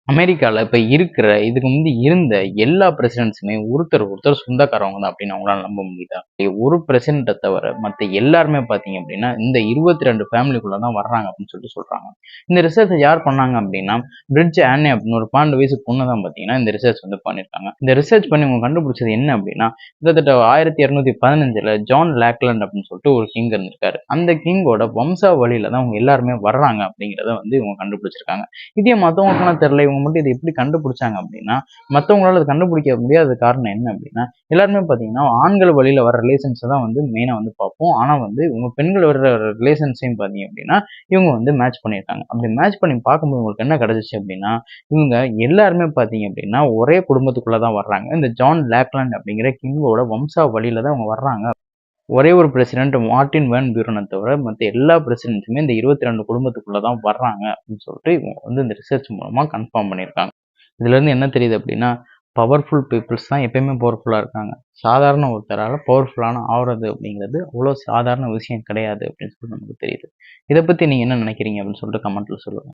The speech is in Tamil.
அமெரிக்கால இப்ப இருக்கிற இதுக்கு முந்தி இருந்த எல்லா பிரசிடென்ட்ஸுமே ஒருத்தர் சொந்தக்காரவங்க தான் அப்படின்னு அவங்களால நம்ப முடியுதா? ஒரு பிரசிடென்ட்ட தவிர மத்த எல்லாருமே பார்த்தீங்க அப்படின்னா, இந்த 22 ஃபேமிலிக்குள்ள தான் வர்றாங்க அப்படின்னு சொல்றாங்க. இந்த ரிசர்ச்ச யார் பண்ணாங்க அப்படின்னா, பிரிட்ஜ் ஆன்னே அப்படின்னு ஒரு 12 வயசு பொண்ணு தான் பார்த்தீங்கன்னா, இந்த ரிசர்ச் வந்து பண்ணியிருக்காங்க. இந்த ரிசர்ச் பண்ணி அவங்க கண்டுபிடிச்சது என்ன அப்படின்னா, கிட்டத்தட்ட 1215ல ஜான் லேக்லேண்ட் அப்படின்னு சொல்லிட்டு ஒரு கிங் இருந்திருக்காரு. அந்த கிங்கோட வம்சாவழியில தான் அவங்க எல்லாருமே வர்றாங்க அப்படிங்கிறத வந்து இவங்க கண்டுபிடிச்சிருக்காங்க. இதே மத்தவங்களுக்கெல்லாம் தெரியல. இவங்க மட்டும் இத எப்படி கண்டுபிடிச்சாங்க அப்படின்னா, மத்தவங்களால அத கண்டுபிடிக்க முடியாத காரணம் என்ன அப்படின்னா, எல்லாருமே பார்த்தீங்கன்னா, ஆண்கள் வழியில வர ரிலேஷன்ஸ தான் வந்து மெயினா வந்து பார்ப்போம். ஆனா வந்து இவங்க பெண்கள் வர ரிலேஷன்ஸையும் பார்த்தீங்க அப்படின்னா, இவங்க வந்து மேட்ச் பண்ணியிருக்காங்க. அப்படி மேட்ச் பண்ணி பார்க்கும்போது உங்களுக்கு என்ன கிடைச்சுச்சு அப்படின்னா, இவங்க எல்லாருமே பார்த்தீங்க அப்படின்னா, ஒரே குடும்பத்துக்குள்ள தான் வர்றாங்க. இந்த ஜான் லேக்லேண்ட் அப்படிங்கிற கிங்கோட வம்சாவழியில தான் அவங்க வர்றாங்க. ஒரே ஒரு பிரசிடென்ட் மார்ட்டின் வேன் பியூரன தவிர மத்த எல்லா பிரசிடென்ட்ஸுமே இந்த 22 குடும்பத்துக்குள்ள தான் வர்றாங்க அப்படின்னு சொல்லிட்டு இவங்க வந்து இந்த ரிசர்ச் மூலமா கன்ஃபார்ம் பண்ணியிருக்காங்க. இதுலேருந்து என்ன தெரியுது அப்படின்னா, பவர்ஃபுல் பீப்பிள்ஸ் தான் எப்பயுமே பவர்ஃபுல்லா இருக்காங்க. சாதாரண ஒருத்தரால பவர்ஃபுல்லான ஆவுறது அப்படிங்கிறது அவ்வளோ சாதாரண விஷயம் கிடையாது அப்படின்னு சொல்லிட்டு நமக்கு தெரியுது. இத பத்தி நீங்க என்ன நினைக்கிறீங்க அப்படின்னு சொல்லிட்டு கமெண்ட்ல சொல்லுங்க.